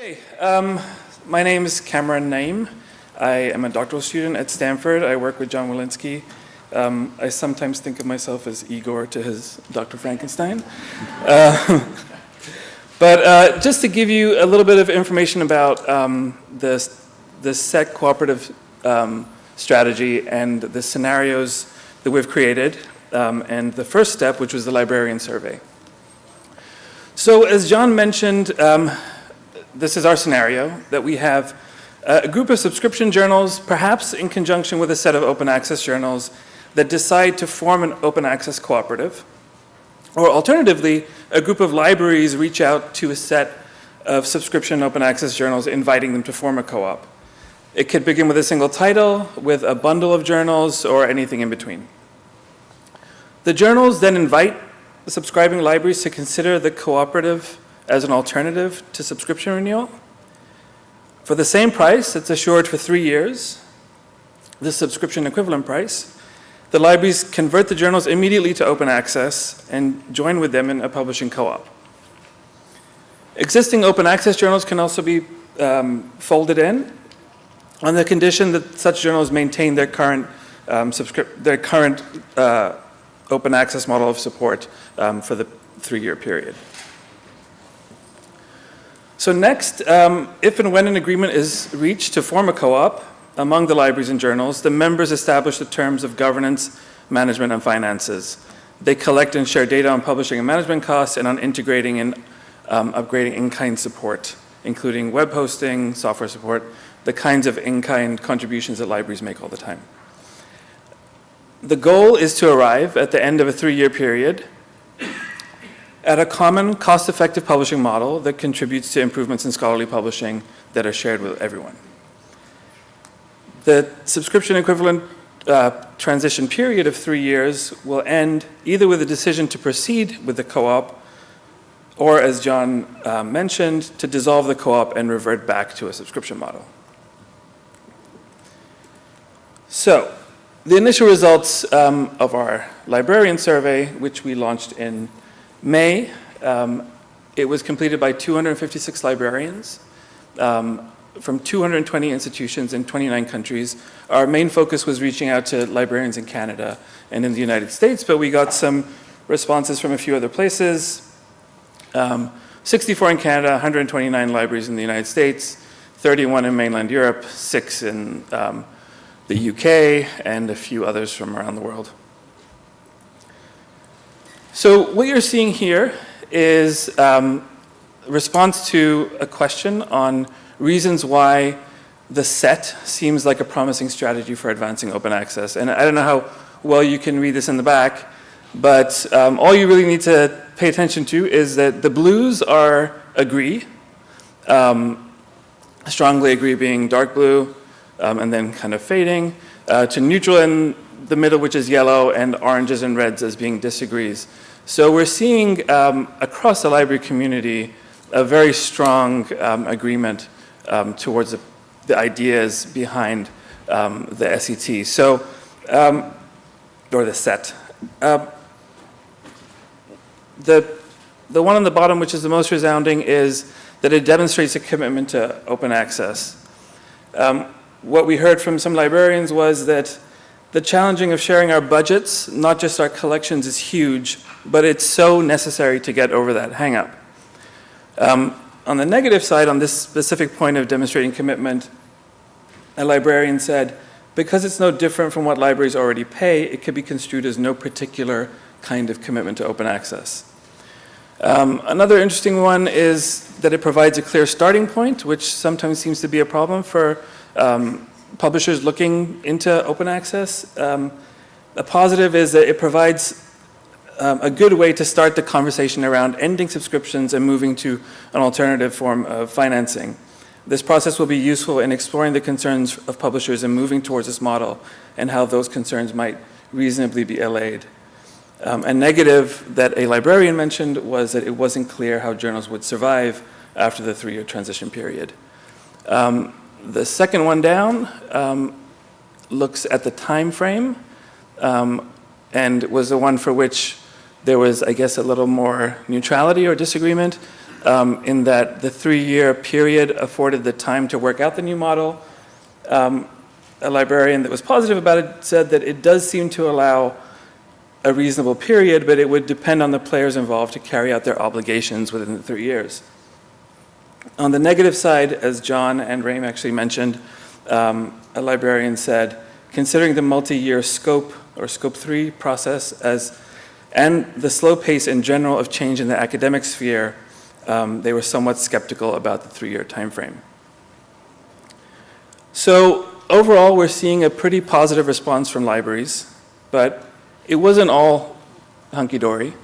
Hey, my name is Kamran Naim. I am a doctoral student at Stanford. I work with John Walensky. I sometimes think of myself as Igor to his Dr. Frankenstein. But just to give you a little bit of information about the SEC cooperative strategy and the scenarios that we've created, and the first step, which was the librarian survey. So as John mentioned, this is our scenario, that we have a group of subscription journals, perhaps in conjunction with a set of open access journals, that decide to form an open access cooperative. Or alternatively, a group of libraries reach out to a set of subscription open access journals, inviting them to form a co-op. It could begin with a single title, with a bundle of journals, or anything in between. The journals then invite the subscribing libraries to consider the cooperative as an alternative to subscription renewal. For the same price, it's assured for 3 years, the subscription equivalent price. The libraries convert the journals immediately to open access and join with them in a publishing co-op. Existing open access journals can also be folded in on the condition that such journals maintain their current open access model of support for the 3-year period. So next, if and when an agreement is reached to form a co-op among the libraries and journals, the members establish the terms of governance, management, and finances. They collect and share data on publishing and management costs and on integrating and upgrading in-kind support, including web hosting, software support, the kinds of in-kind contributions that libraries make all the time. The goal is to arrive at the end of a 3-year period at a common cost-effective publishing model that contributes to improvements in scholarly publishing that are shared with everyone. The subscription equivalent transition period of 3 years will end either with a decision to proceed with the co-op or, as John mentioned, to dissolve the co-op and revert back to a subscription model. So, the initial results of our librarian survey, which we launched in May, it was completed by 256 librarians from 220 institutions in 29 countries. Our main focus was reaching out to librarians in Canada and in the United States, but we got some responses from a few other places. 64 in Canada, 129 libraries in the United States, 31 in mainland Europe, 6 in the UK, and a few others from around the world. So what you're seeing here is a response to a question on reasons why the SET seems like a promising strategy for advancing open access. And I don't know how well you can read this in the back, but all you really need to pay attention to is that the blues are agree, strongly agree being dark blue, and then kind of fading, to neutral in the middle, which is yellow, and oranges and reds as being disagrees. So we're seeing across the library community a very strong agreement towards the ideas behind the SET. So, or the SET. The one on the bottom, which is the most resounding, is that it demonstrates a commitment to open access. What we heard from some librarians was that the challenging of sharing our budgets, not just our collections, is huge, but it's so necessary to get over that hang-up. On the negative side, on this specific point of demonstrating commitment, a librarian said, because it's no different from what libraries already pay, it could be construed as no particular kind of commitment to open access. Another interesting one is that it provides a clear starting point, which sometimes seems to be a problem for publishers looking into open access. A positive is that it provides a good way to start the conversation around ending subscriptions and moving to an alternative form of financing. This process will be useful in exploring the concerns of publishers and moving towards this model and how those concerns might reasonably be allayed. A negative that a librarian mentioned was that it wasn't clear how journals would survive after the 3-year transition period. The second one down looks at the time frame and was the one for which there was, I guess, a little more neutrality or disagreement. in that the 3-year period afforded the time to work out the new model. A librarian that was positive about it said that it does seem to allow a reasonable period, but it would depend on the players involved to carry out their obligations within the 3 years. On the negative side, as John and Naim actually mentioned, a librarian said, considering the multi-year scope or scope 3 process and the slow pace in general of change in the academic sphere, they were somewhat skeptical about the 3-year timeframe. So overall, we're seeing a pretty positive response from libraries, but it wasn't all hunky-dory.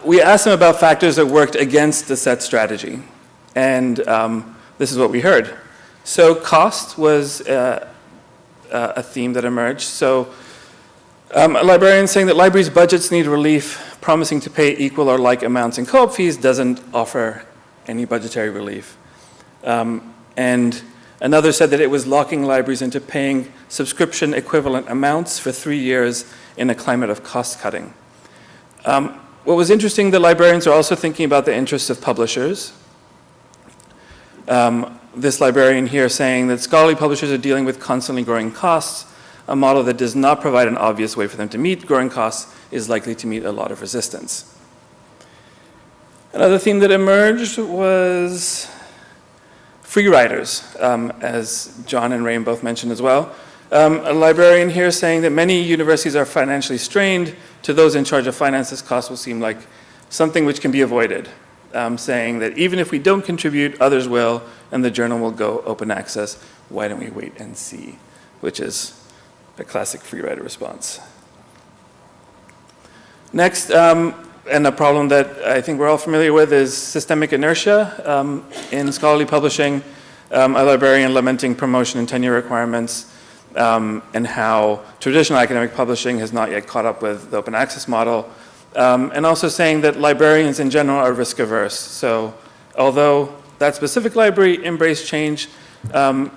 We asked them about factors that worked against the set strategy, and this is what we heard. So cost was a theme that emerged. So a librarian saying that libraries' budgets need relief, promising to pay equal or like amounts in co-op fees doesn't offer any budgetary relief. And another said that it was locking libraries into paying subscription equivalent amounts for 3 years in a climate of cost cutting. What was interesting, the librarians are also thinking about the interests of publishers. This librarian here saying that scholarly publishers are dealing with constantly growing costs. A model that does not provide an obvious way for them to meet growing costs is likely to meet a lot of resistance. Another theme that emerged was free riders, as John and Naim both mentioned as well. A librarian here saying that many universities are financially strained. To those in charge of finance, this cost will seem like something which can be avoided, saying that even if we don't contribute, others will, and the journal will go open access. Why don't we wait and see? Which is a classic free rider response. Next, and a problem that I think we're all familiar with is systemic inertia. In scholarly publishing, a librarian lamenting promotion and tenure requirements, and how traditional academic publishing has not yet caught up with the open access model, and also saying that librarians in general are risk averse. So although that specific library embraced change,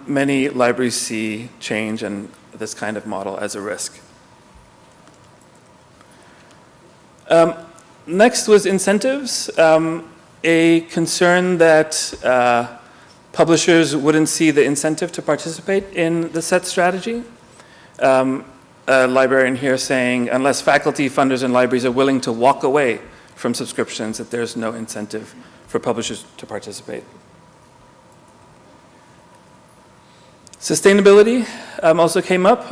many libraries see change and this kind of model as a risk. Next was incentives, a concern that publishers wouldn't see the incentive to participate in the set strategy. A librarian here saying, unless faculty, funders, and libraries are willing to walk away from subscriptions, that there's no incentive for publishers to participate. Sustainability also came up.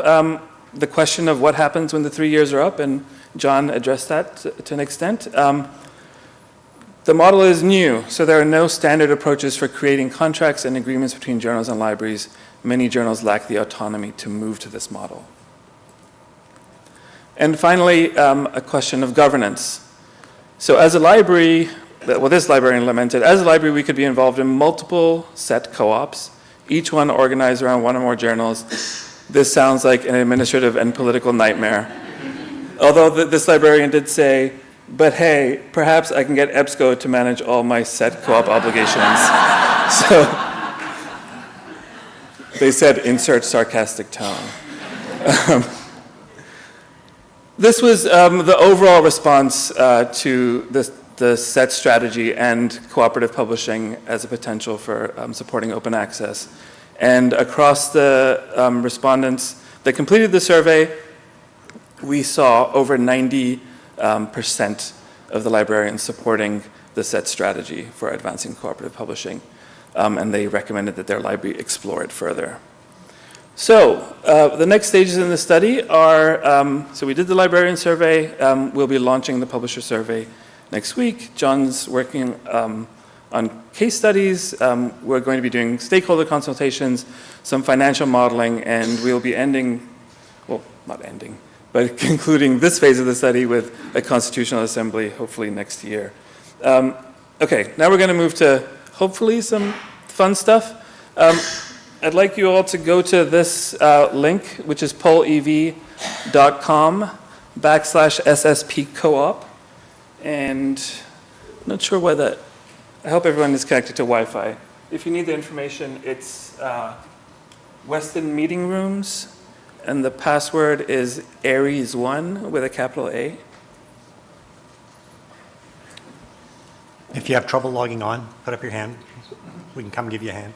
The question of what happens when the 3 years are up, and John addressed that to an extent. The model is new, so there are no standard approaches for creating contracts and agreements between journals and libraries. Many journals lack the autonomy to move to this model. And finally, a question of governance. So as a library, well, this librarian lamented, as a library we could be involved in multiple set co-ops, each one organized around one or more journals. This sounds like an administrative and political nightmare. Although this librarian did say, but hey, perhaps I can get EBSCO to manage all my set co-op obligations. So they said, insert sarcastic tone. This was the overall response to the set strategy and cooperative publishing as a potential for supporting open access. And across the respondents that completed the survey, we saw over 90% of the librarians supporting the set strategy for advancing cooperative publishing, and they recommended that their library explore it further. So the next stages in the study are, so we did the librarian survey, we'll be launching the publisher survey next week. John's working on case studies, we're going to be doing stakeholder consultations, some financial modeling, and we'll be ending, well, not ending, but concluding this phase of the study with a constitutional assembly, hopefully next year. Okay, now we're going to move to hopefully some fun stuff. I'd like you all to go to this link, which is polev.com/SSP-co-op. And I'm not sure why that, I hope everyone is connected to Wi-Fi. If you need the information, it's Weston Meeting Rooms. And the password is Aries1 with a capital A. If you have trouble logging on, put up your hand. We can come give you a hand.